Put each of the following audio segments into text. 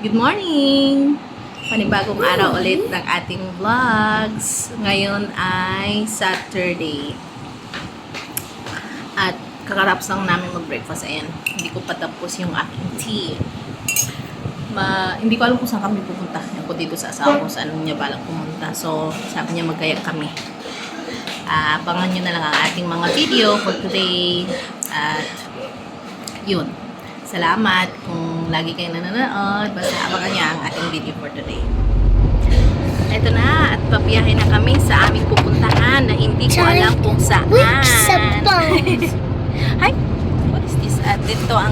Good morning! Panibagong araw ulit ng ating vlogs. Ngayon ay Saturday. At kakaraps lang namin mag-breakfast. Ayan, hindi ko pa tapos yung aking tea. Hindi ko alam kung saan kami pupunta. Ako dito sa asawa ko, saan niya balang pumunta. So, sabi niya magkayak kami. Abangan nyo na lang ang ating mga video for today. At yun. Salamat kung lagi kayong nanonood. Basta abangan niya ang ating video for today. Ito na, at papiyahin na kami sa aming pupuntahan na hindi ko alam kung saan. Hi! What is this? At dito ang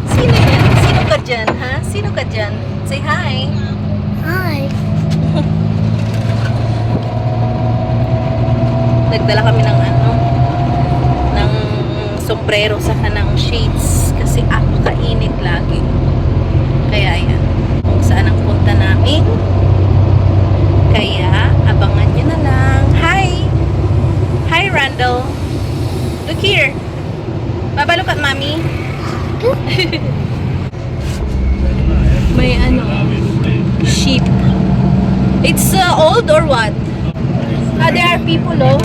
sino yan? Sino ka dyan, ha? Sino ka dyan? Say hi! Hi. Nagdala kami ng sombrero sa kanang shades kasi kainit lagi. Kaya ayan, kung saan ang punta namin. Kaya abangan nyo na lang. Hi! Hi, Randall. Look here. Baba, look at mommy. May sheep. It's old or what? There are people, oh.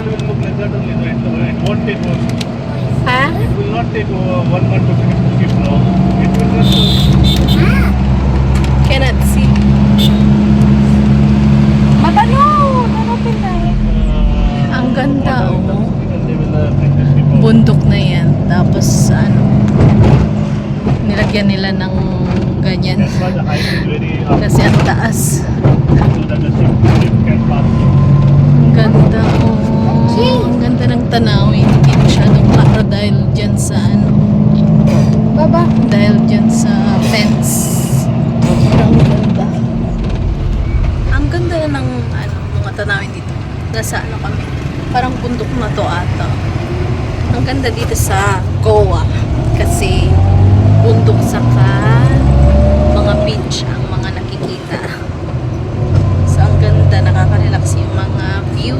Huh? It will not take 1 month to finish the ship now. It will just Cannot see. Matano! Nanapin na ang ganda, oh. Bundok na yan. Tapos, nilagyan nila ng ganyan. Kasi ang taas. Ang ganda, oh. Ang ganda ng tanawin. Hindi masyadong klaro dahil dyan sa Baba. dahil dyan sa fence. Ang ganda. Ang ganda ng mga tanawin dito. Nasa kami. Parang bundok na to ata. Ang ganda dito sa Goa. Kasi bundok saka mga beach ang mga nakikita. So ang ganda. Nakaka-relax yung mga view.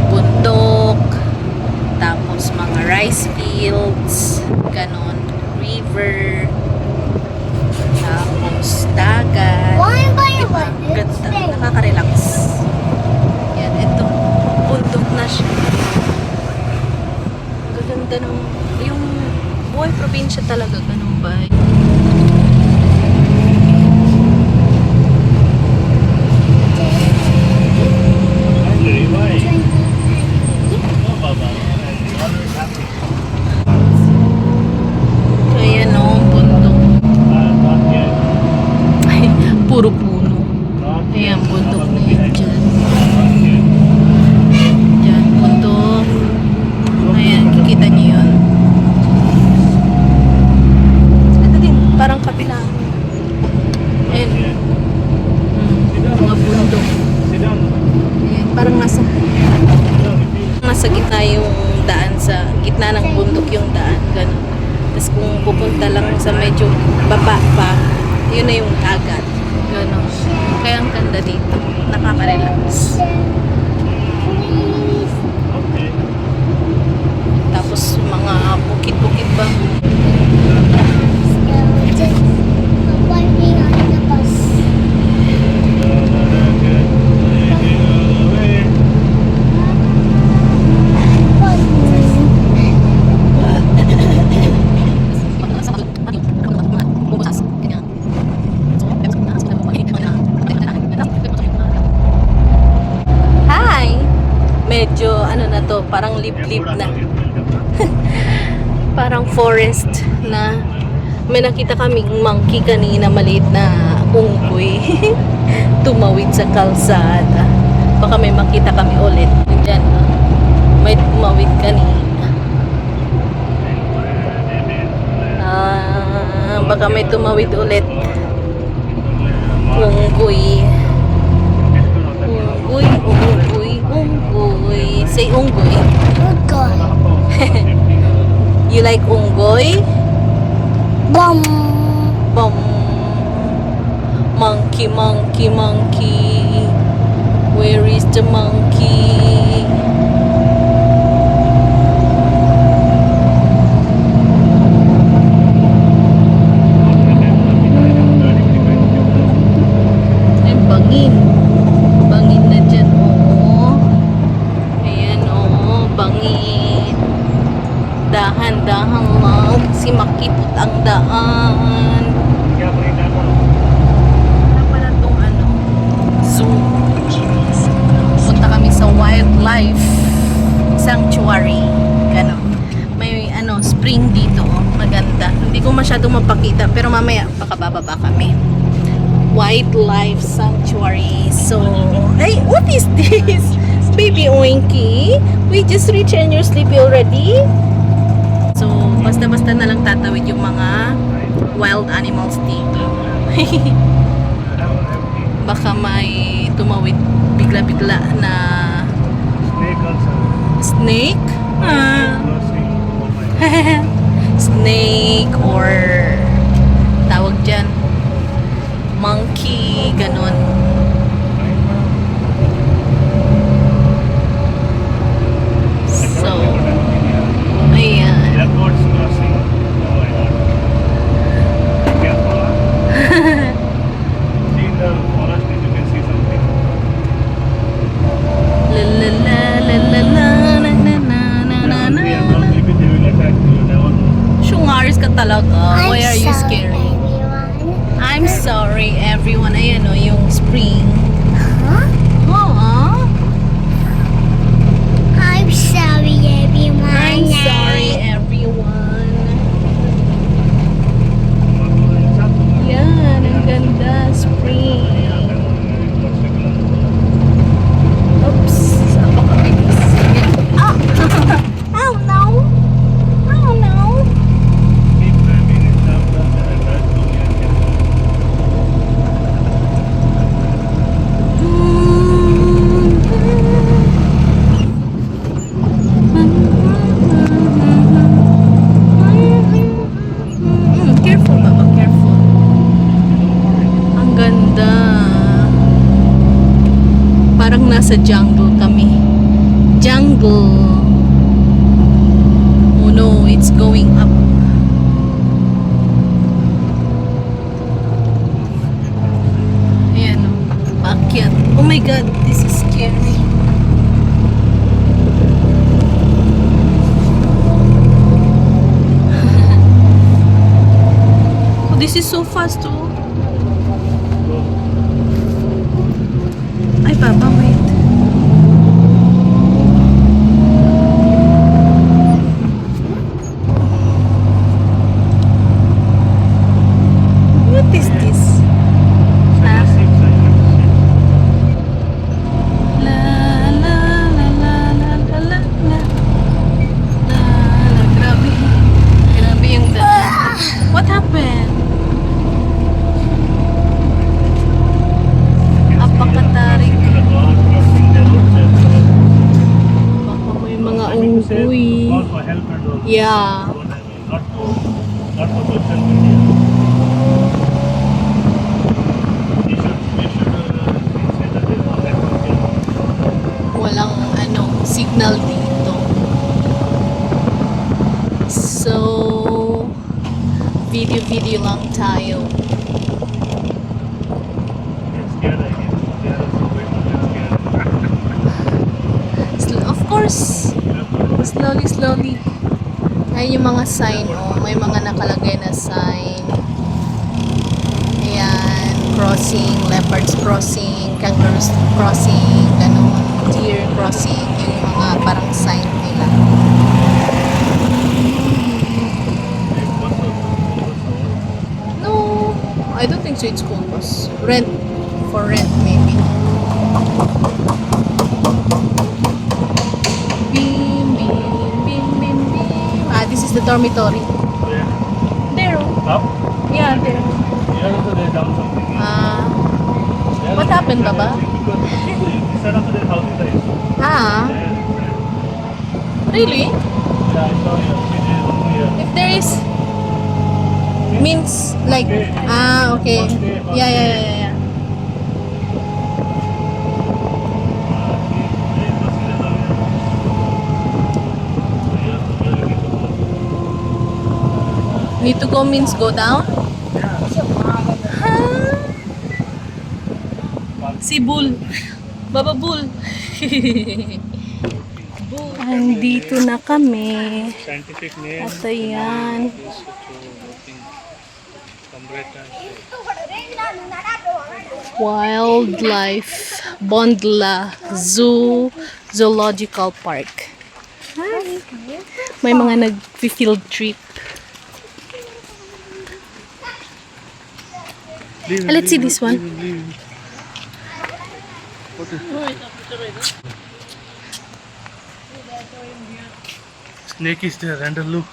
Bundok, tapos mga rice fields, ganon, river, tapos dagat. Why am I Diba? like this? Ganda, nakaka-relax. Yan, ito, bundok na siya. Gaganda ng, yung buhay probinsya talaga, ganun ba? Kaya no, bundok. Ay, puro puno. Ayan, bundok na yun dyan. Dyan, bundok. Ayan, kikita niyo yun. Ito din, parang kabila. Ayan. Mga bundok. Ayan, parang nasa gitna yung daan, sa gitna ng bundok yung daan, gano'n. Tapos kung pupunta lang sa medyo baba pa, yun na yung dagat, gano'n. Kaya ang ganda dito, nakaka-relax. Tapos mga bukid-bukid ba? Medyo na to, parang liblib na. Parang forest na. May nakita kaming monkey kanina, maliit na unggoy. Tumawid sa kalsada. Baka may makita kami ulit. Diyan, may tumawid kanina. Baka may tumawid ulit. Unggoy. Unggoy. Say unggoy. Unggoy. You like unggoy? Bum. Bum. Monkey, monkey, monkey. Where is the monkey? daan. क्या पड़ेगा ना Wala pala tong ano, zoo. Punta kami sa wildlife sanctuary. Ganon. May ano, spring dito. Oh. Maganda. Hindi ko masyadong mapakita pero mamaya pakabababa kami. Wildlife sanctuary. So, hey, what is this? Baby Oinky, we just reached and you're sleepy already? So, basta-basta na lang tatawid yung mga wild animals dito. Baka may tumawid bigla-bigla na snake also snake? Ah. crossing oh my Snake or tawag dyan monkey, ganon. So, ayan. airports crossing oh my god careful see in the forest you can see something La la la la la la na na na na na na. maybe they will attack you never know Shungaris ka talaga. Why are you scared? Everyone. I'm sorry everyone. Ayan o, yung spring. Huh? Aww. I'm sorry, everyone. I'm sorry everyone. Yan, ang ganda. Spring. Oops. Saan ba kami? Ah! Oh no! Oh no! Careful, Baba. Careful. Ang ganda. Parang nasa jungle kami. Jungle. Oh no, it's going up. Ayan o. Paakyat. Oh my God, this is scary. Oh, this is so fast oh. Ay, Papa, wait. What is this? La la la la la la la la. Grabe. Grabe yung daan. What happened? Apakatarik. Baka may mga unggoy. Yeah. Not for social media. We should say that there's no network here. Walang ano, signal dito. So, video lang tayo. Get scared, I guess. They are also going to get scared. Of course, slowly. Ayun yung mga sign, oh. May mga nakalagay na sign. Ayan, crossing, leopards crossing, kangaroos crossing, ganun, deer crossing, yung mga parang sign nila. No, I don't think so. It's school bus. For rent maybe. Bim. Ah, this is the dormitory. Where? There. Oh. Up? Yeah, there. Here also they down something. There What also happened, they Baba? because this side of their house is there. Ah, There. really? Yeah, I saw here. It is only here. If there is means like okay. Yeah. Need to go means go down? Huh? Si Bull. Baba Bull. Andito na kami. Scientific name. At ayan. Is Wildlife Bondla Zoological Park. May mga nag-field trip. Let's see this one. Snake is there, and look.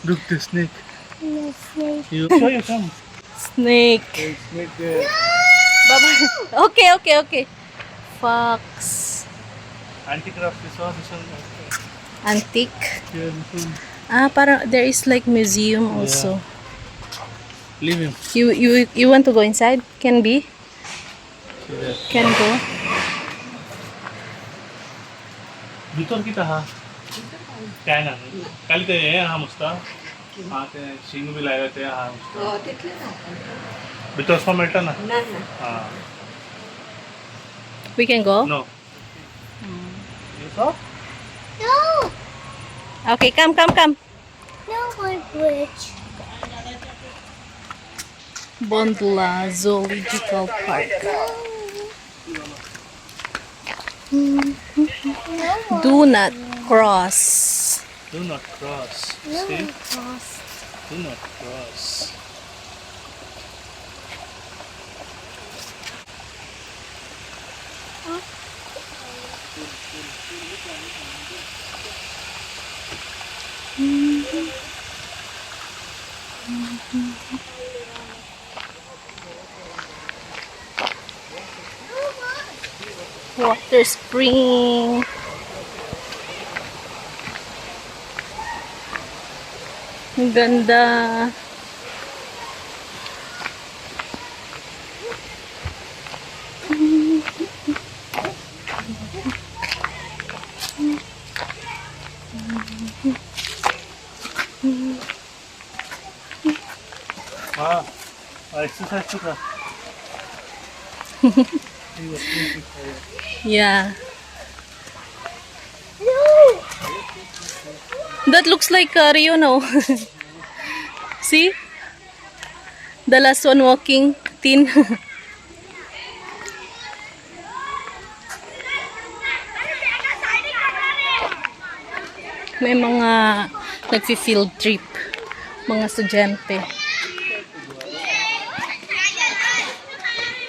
Look the snake. No snake. You show you some. Snake. There's snake there. Baba. Okay. Fox. Anti-craft this one. Antique. Here, this one. Parang there is like museum also. Leave him. You want to go inside? Can be. See there. Can go. भीतर की तहा काय ना काली ते हा मुस्ता हा ते शिंग भी लायला ते हा मुस्ता हो तिथले ना भीतर स्पा मिळतं ना हा We can go? no you saw No. Okay, come. No more bridge. Bondla Zoological Park. Do not cross. do not cross No see more cross. do not cross Water spring. Ang ganda. हा एक्सरसाइज तो कर Yeah. That looks like Rio, no? See? The last one walking. Tin. May mga nagfi-field trip. Mga estudyante.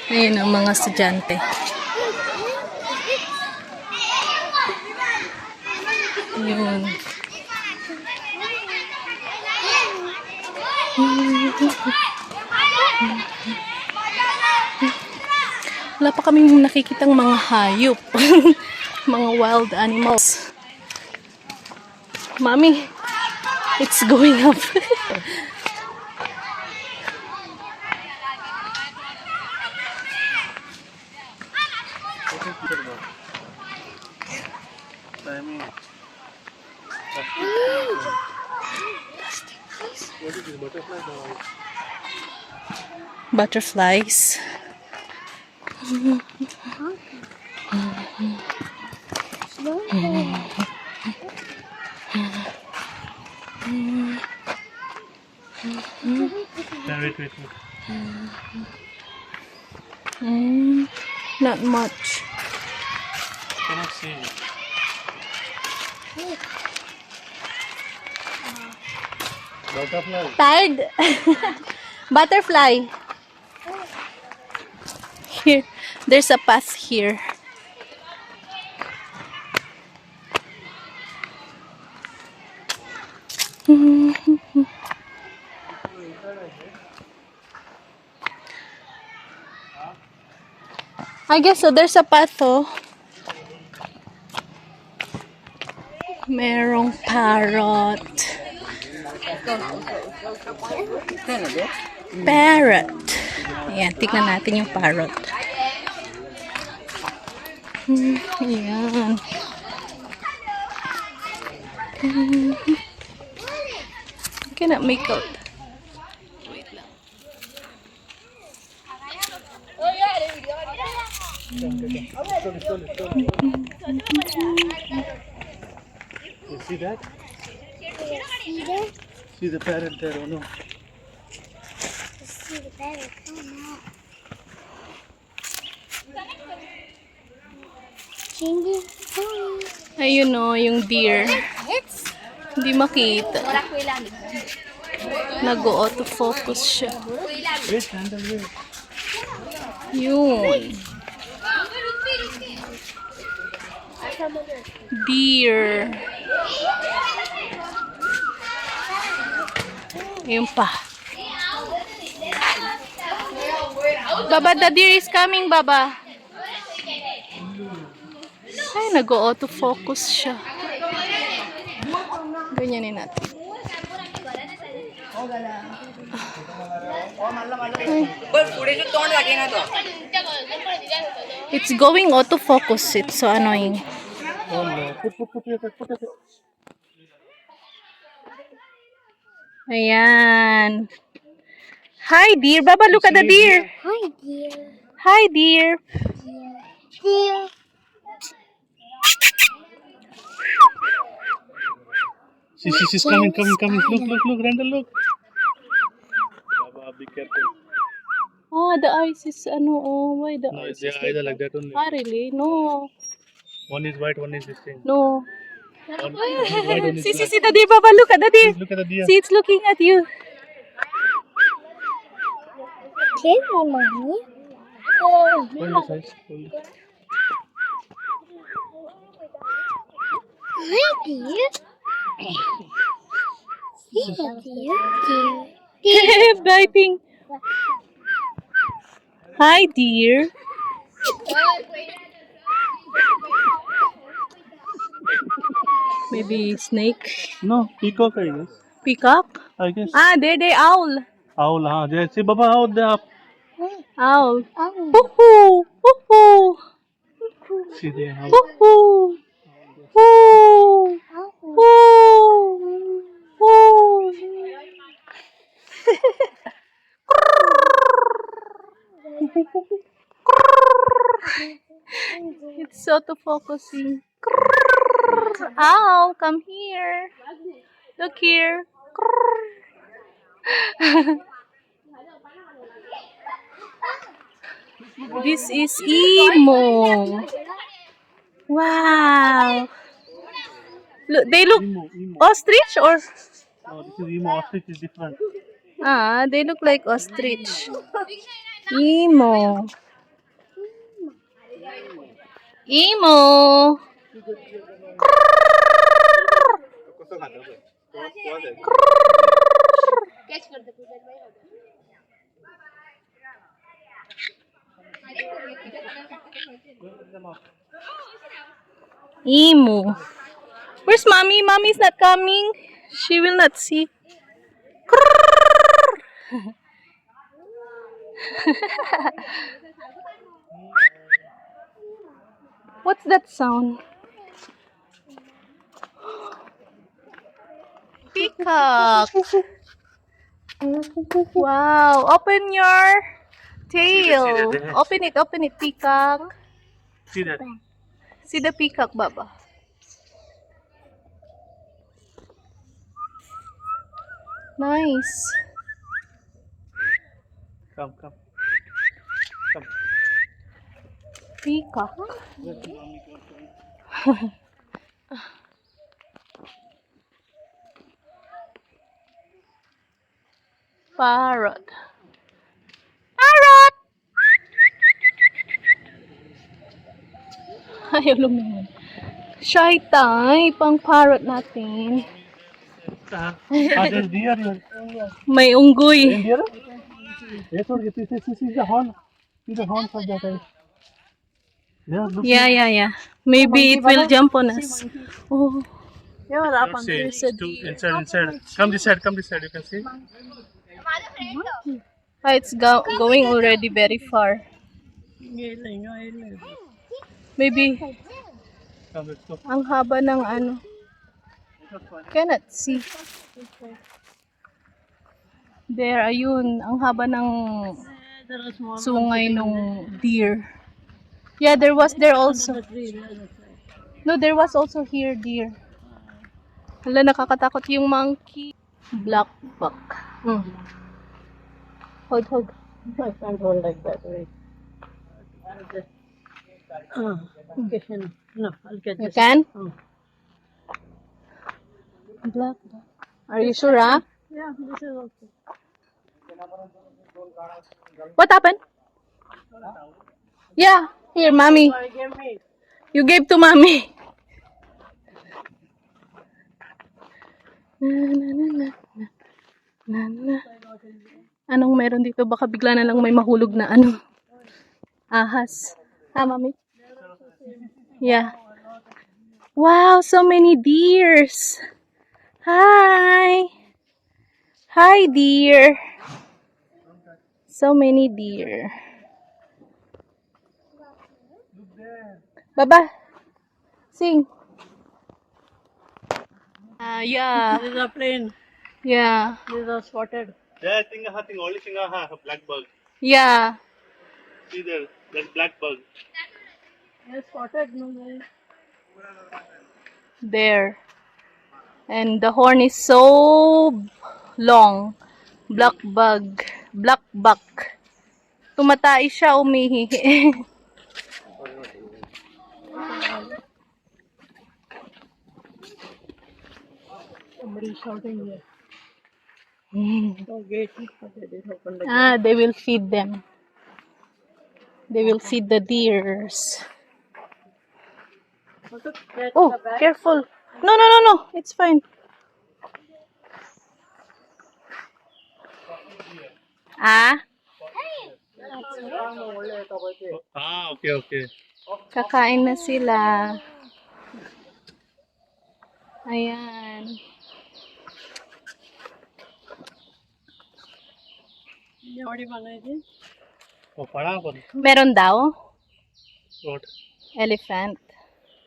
Ayun ang mga estudyante. Yun. Wala pa kaming nakikitang mga hayop. Mga wild animals. Mommy, it's going up. timing what is this butterfly now Butterflies. wait Not much. cannot see butterfly Tired? Butterfly. Here, there's a path here. I guess so. There's a path, oh. Merong parrot. Parrot. Ayan, tignan natin yung parrot. Ayan. I cannot make out. Wait lang. you see that See there? see the parrot there oh no You better come out. Chingy, Ayun o, yung deer. It's Hindi makita. Nag-auto-focus siya. Wait, handle, wait. Yun. Deer. Yun pa. Baba, the deer is coming, Baba. Ay, nag-auto-focus siya. Ganyanin natin. It's going auto-focus. It's so annoying. Oh no. Put it. Ayan. Hi, deer. Baba, look at the deer. hi, dear. Hi, deer. Dear. She's coming. Look, Randall, look. Baba, be careful. Oh, the eyes is ano, oh, why the No, eyes they is are either like that only. Ah, really? No. One is white, one is this thing. No. One is white, one is See, black. the deer, Baba, look at the deer. Look at the deer. See, it's looking at you. Kiss me, mommy. Hold this eyes. Hold it. Hi, dear. See, dear. Biting. Hi, dear. Maybe snake. No, peacock, I guess. Peacock? I guess. Ah, they owl. Owl, huh? There. See, Baba, how they are. Owl. Oh, Woohoo! Woohoo! See, they have. Woohoo! Woo! Woo! Woo! It's auto-focusing. Ow, come here. Look here. This is emo. Wow. Look, they look Emo. ostrich or No, this is emo. Ostrich is different. they look like ostrich. Emo. Emo. Emo. Where's mommy? Mommy's not coming. She will not see. What's that sound? Peacock. Wow. Open your tail. Open it, peacock. See that? See the peacock, Baba. Nice. Come. Peacock. Parrot. Parrot! Ayaw lumingon. Shy tay, pang parrot natin. There's deer here. May unggoy. Deer? Yes, or see the horn. See the horns of that eye. Yeah, look. Yeah. Maybe it will jump on us. Oh, See, inside. Come this side, you can see. it's going already very far. Maybe Come, let's go. ang haba ng ano. Cannot see. There, ayun. Ang haba ng sungay nung deer. Yeah, there was there also. No, there was also here deer. Hala, nakakatakot yung monkey. Black buck. Hold. I can't hold like that. Wait. Okay, no, I'll get You this. can? Oh. Black. Are you sure, ah? Yeah, this is okay. What happened? Yeah, here, mommy. I gave me. You gave to mommy. Na. Anong meron dito? Baka bigla na lang may mahulog na ano. Ahas. Ha, mami? Yeah. Wow, so many deers. Hi. Hi, deer. So many deer. Baba. Sing. Yeah. This is a plane. Yeah. This is a spotted. Yeah, only thing black bug. Yeah. See there, that black bug. Yes, spotted. No, no. There. And the horn is so long. Black bug. Black buck. Tumatay siya, umihi. Somebody is shouting here. Oh, gate. Okay, they open the gate. Ah, they will feed them. They will feed the deers. Also, catch Oh, the bag. careful. No. It's fine. Ah, Okay. kakain na sila. Ayan. ये बड़ी बनाई थी. Oh, pala ko. Meron daw? What? Elephant.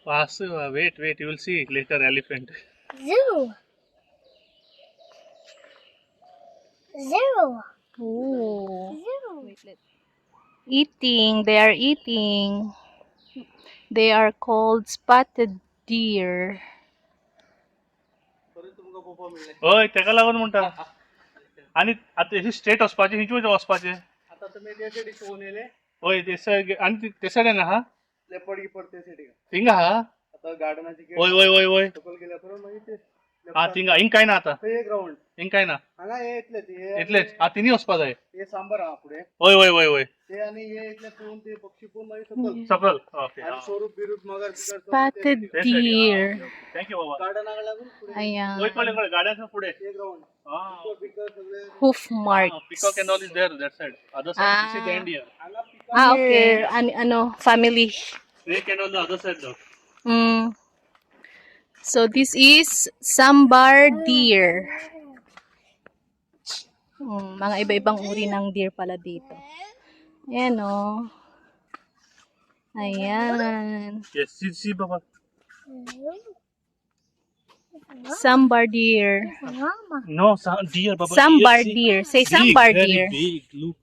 Wait, you will see later elephant. Zoo. Ooh. Zoo. Eating. They are eating. They are called spotted deer. ओय तेका लागून म्हणटा आणि आता हे स्ट्रेट वचपाचे हिंच वचपाचे आता तुम्ही ते साइडीक फोन येले ओय ते साइड आणि ते साइडीन हा लेपड गिपड ते साइडीक थिंगा हा आता गार्डनाची गेट ओय सकल गेल्या परत मागीर ते हा थिंगा हिंग काय ना आता ते ग्राउंड हिंग काय ना हांगा हे इतलेच हा तिनी वचपा जाय हे सांबर हा पुढे ओय ते आणि हे इतले पोवन ते पक्षी पोवन मागीर सकल ओके आणि स्वरूप बिरूप मगर Spotted deer. थँक्यू बाबा गार्डनाकडे लागून पुढे Ayan. ओय गार्डनच्या पुढे ते ground Hoof marks. Peacock and all is there, that side. Other side, this is the end here. Ah, okay. Ano, family. Snake and on the other side though. Mm. So this is sambar deer. Mga iba-ibang uri ng deer pala dito. Ayan o. Ayan. Yes, see, Baba. Sambar deer. Mama. No, deer, Baba. Sambar Yes, see. deer. Say Big, sambar very deer. big, look.